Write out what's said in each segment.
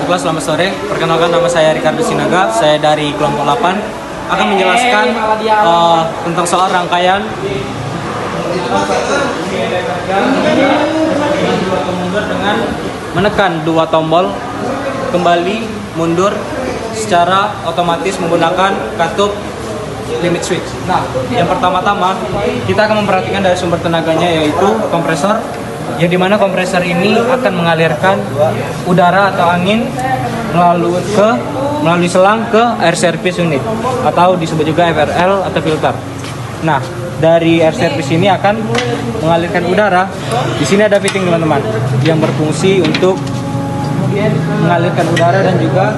Baiklah, selamat sore. Perkenalkan, nama saya Ricardo Sinaga. Saya dari kelompok 8 akan menjelaskan tentang soal rangkaian mundur dengan menekan dua tombol kembali mundur secara otomatis menggunakan katup limit switch. Nah, yang pertama-tama kita akan memperhatikan dari sumber tenaganya, yaitu kompresor, yang dimana kompresor ini akan mengalirkan udara atau angin melalui selang ke air service unit atau disebut juga FRL atau filter. Nah, dari air service ini akan mengalirkan udara. Di sini ada fitting teman-teman yang berfungsi untuk mengalirkan udara dan juga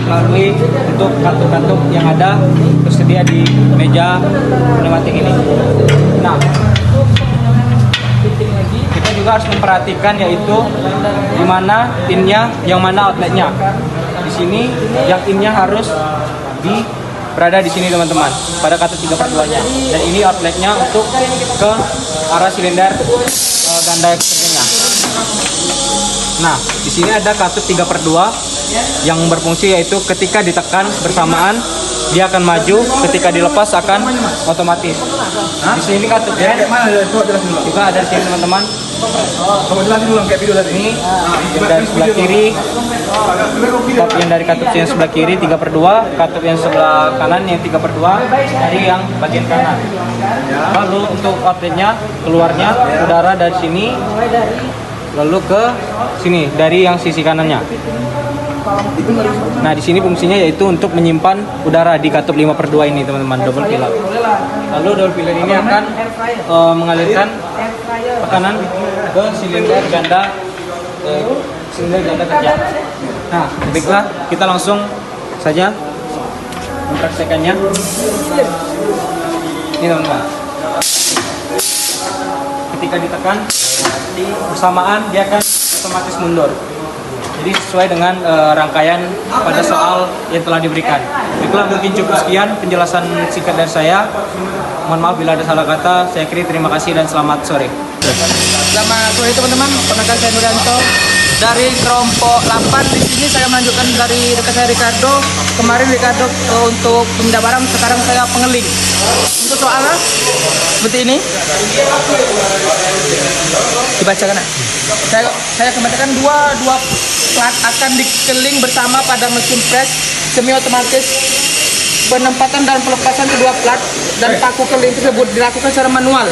melalui untuk katup-katup yang ada tersedia di meja pneumatik ini. Nah, kita juga harus memperhatikan yaitu di mana innya, yang mana outletnya. Di sini yang innya harus berada di sini teman-teman, pada katup 3/2-nya. Dan ini outletnya untuk ke arah silinder ganda kerjanya. Nah, di sini ada katup 3/2 yang berfungsi, yaitu ketika ditekan bersamaan dia akan maju, ketika dilepas akan otomatis. Di sini katupnya juga ada di sini teman-teman. Ini dari sebelah kiri, katup yang dari katup yang sebelah kiri 3/2, katup yang sebelah kanan yang 3/2 dari yang bagian kanan. Lalu untuk outletnya, keluarnya udara dari sini lalu ke sini dari yang sisi kanannya. Nah, di sini fungsinya yaitu untuk menyimpan udara di katup 5/2 ini teman-teman, double filler. Lalu double filler ini akan mengalirkan tekanan ke silinder ganda kerja. Nah, baiklah, kita langsung saja mempraktekannya. Ini teman-teman, ketika ditekan bersamaan dia akan otomatis mundur. Jadi sesuai dengan rangkaian pada soal yang telah diberikan. Baiklah, mungkin cukup sekian penjelasan singkat dari saya. Mohon maaf bila ada salah kata. Saya akhiri, terima kasih dan selamat sore. Selamat sore teman-teman, perkenalkan saya Nurianto dari kelompok 8. Di sini saya melanjutkan dari dekat saya Ricardo. Kemarin Ricardo untuk pemindah barang, sekarang saya pengeling. Untuk soalnya seperti ini. Dibacakan. Saya kembalikan dua plat akan dikeling bersama pada mesin press semi otomatis. Penempatan dan pelepasan kedua plat dan paku keling tersebut dilakukan secara manual.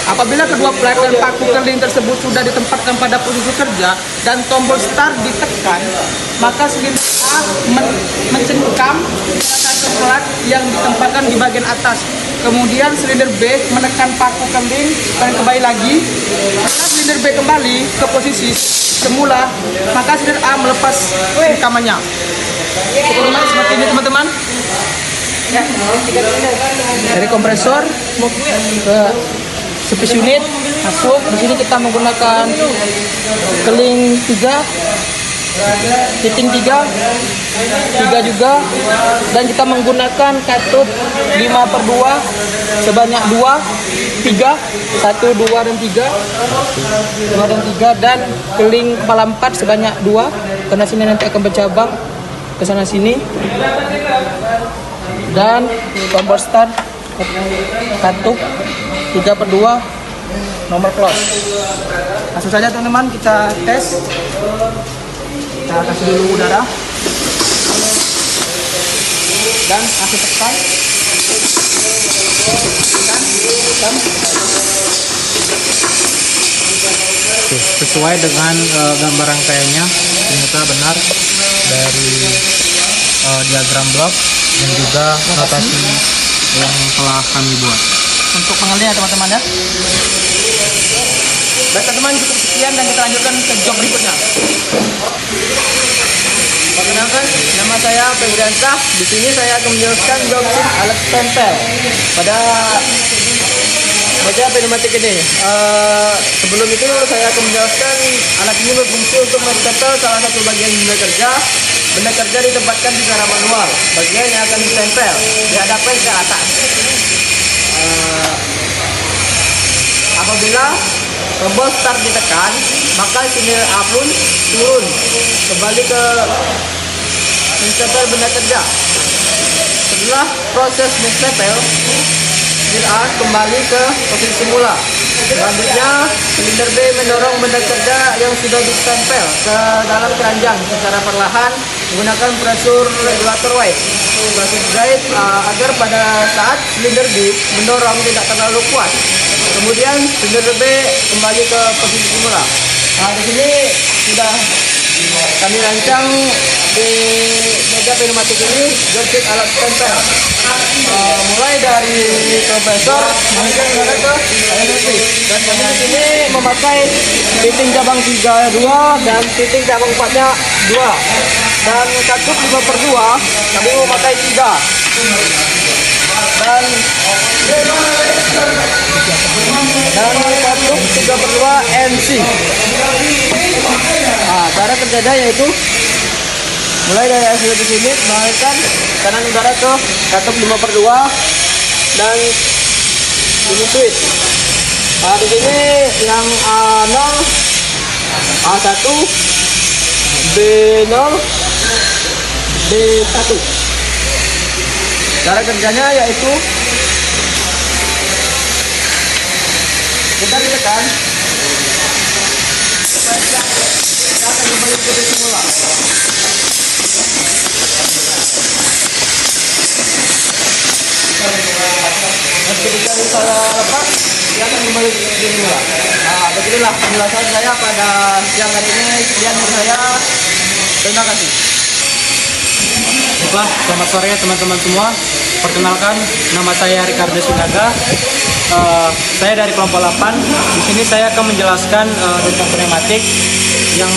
Apabila kedua plat dan paku keling tersebut sudah ditempatkan pada posisi kerja dan tombol start ditekan, maka silinder A mencengkam salah satu plat yang ditempatkan di bagian atas. Kemudian silinder B menekan paku keling dan kembali lagi. Setelah silinder B kembali ke posisi semula, maka silinder A melepas cengkamannya. Seperti ini teman-teman. Dari kompresor ke service unit masuk. Di sini kita menggunakan keling 3, fitting 3 juga, dan kita menggunakan katup 5/2 sebanyak 3, 1, 2 dan 3 dan keling kepala 4 sebanyak 2, karena sini nanti akan bercabang ke sana sini. Dan tombol start katup 3/2 nomor close. Langsung saja teman-teman kita tes. Kita kasih dulu udara dan langsung tekan. Sesuai dengan gambar rangkaiannya, ternyata benar dari diagram blok dan juga notasi yang telah kami buat untuk pengelnya teman-teman ya. Baik teman-teman, cukup sekian dan kita lanjutkan ke job berikutnya. Perkenalkan, nama saya Febriansyah. Di sini saya akan menjelaskan job alat tempel pada meja pneumatik ini. Sebelum itu saya akan menjelaskan alat ini berfungsi untuk menempel salah satu bagian benda kerja. Benda kerja ditempatkan secara manual. Bagian yang akan ditempel dihadapkan ke atas. Apabila tombol start ditekan, maka silinder A pun turun kembali ke menstempel benda kerja. Setelah proses menstempel, silinder A kembali ke posisi semula. Selanjutnya, silinder B mendorong benda kerja yang sudah ditempel ke dalam keranjang secara perlahan menggunakan pressure regulator weight. Pressure guide agar pada saat silinder B mendorong tidak terlalu kuat. Kemudian silinder B kembali ke posisi semula. Nah, di sini sudah kami rancang di meja pneumatik ini gersik alat tempel. Mulai dari kompresor hingga ke elektrik. Dan kami di sini memakai titik cabang 3 2 dan titik cabang 4-nya 2. Dan katup 5/2 kami memakai 3. Dan katup 3/2 NC. Cara kerjanya yaitu mulai dari hasil di sini mengalirkan kanan udara ke katup 5/2 dan ini switch. Di sini yang A0, A1, B0, B1. Cara kerjanya yaitu kita ditekan akan kembali ke posisi semula. Dan ketika saya lepas, dia akan kembali ke posisi semula. Begitulah penjelasan saya pada siang hari ini. Sekian dari saya. Terima kasih. Baiklah, selamat sore teman-teman semua. Perkenalkan, nama saya Ricardo Sinaga. Saya dari kelompok 8. Di sini saya akan menjelaskan tentang pneumatik yang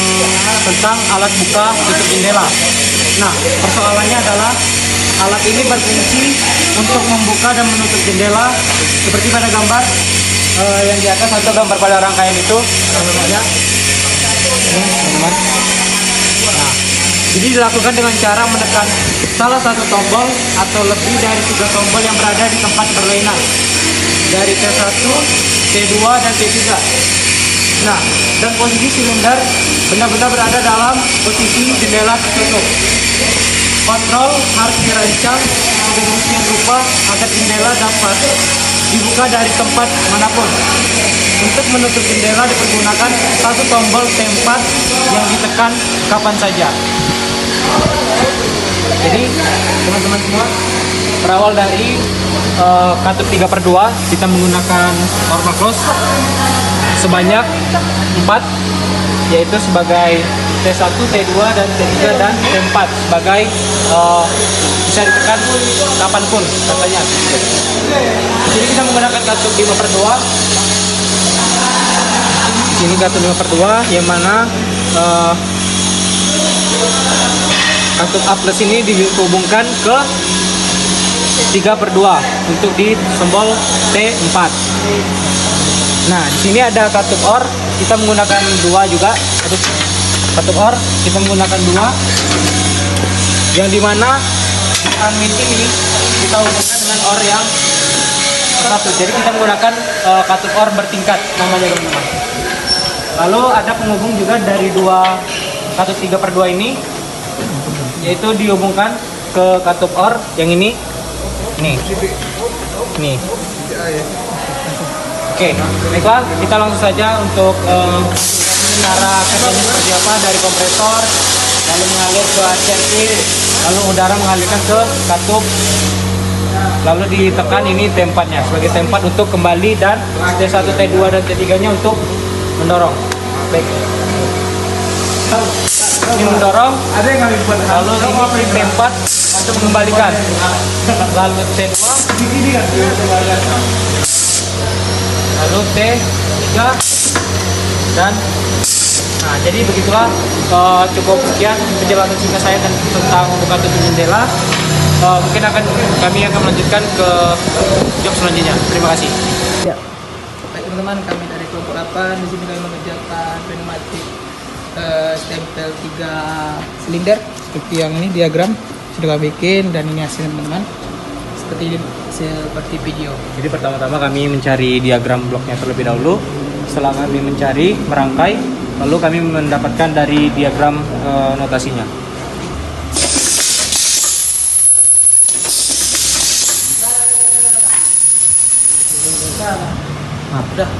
tentang alat buka tutup jendela. Nah, persoalannya adalah alat ini berfungsi untuk membuka dan menutup jendela seperti pada gambar yang di atas atau gambar pada rangkaian itu. Namanya ini, teman-teman. Nah, jadi dilakukan dengan cara menekan salah satu tombol atau lebih dari 3 tombol yang berada di tempat berlainan dari T1, T2, dan T3. Nah, dan posisi silinder benar-benar berada dalam posisi jendela tertutup. Kontrol harus dirancang sedemikian rupa agar jendela dapat dibuka dari tempat manapun. Untuk menutup jendela dipergunakan satu tombol T4 yang ditekan kapan saja. Jadi teman-teman semua, berawal dari katup 3/2 kita menggunakan normal close sebanyak 4, yaitu sebagai T1, T2, dan T3 dan T4 sebagai bisa ditekan kapanpun katanya. Jadi kita menggunakan katup 5/2. Ini katup 5/2 yang mana katup A plus ini dihubungkan ke 3/2 untuk di simbol T4. Nah, di sini ada katup OR, kita menggunakan 2 juga. Katup OR kita menggunakan 2, yang dimana transmisi ini kita hubungkan dengan OR yang satu. Jadi kita menggunakan katup OR bertingkat namanya, teman-teman. Lalu ada penghubung juga dari 2 katup 3/2 ini, yaitu dihubungkan ke katup OR yang ini. Nih. Oke, baiklah, kita langsung saja untuk cara kerjanya seperti apa dari kompresor, lalu mengalir ke HRC, lalu udara mengalirkan ke katup, lalu ditekan ini T4-nya sebagai T4 untuk kembali, dan T1, T2, dan T3-nya untuk mendorong. Baik. Ini mendorong, lalu ini T4 untuk mengembalikan, lalu T2, lalu T3, dan nah, jadi begitulah. Cukup sekian penjelasan singkat saya tentang buka tutup jendela. Mungkin kami akan melanjutkan ke job selanjutnya. Terima kasih. Ya. Baik teman-teman, kami dari kelompok 8 di sini kami mengerjakan pneumatik stempel 3 silinder seperti yang ini diagram sudah kami bikin, dan ini hasilnya teman-teman seperti video. Jadi pertama-tama kami mencari diagram bloknya terlebih dahulu. Setelah kami mencari, merangkai, lalu kami mendapatkan dari diagram notasinya. Udah.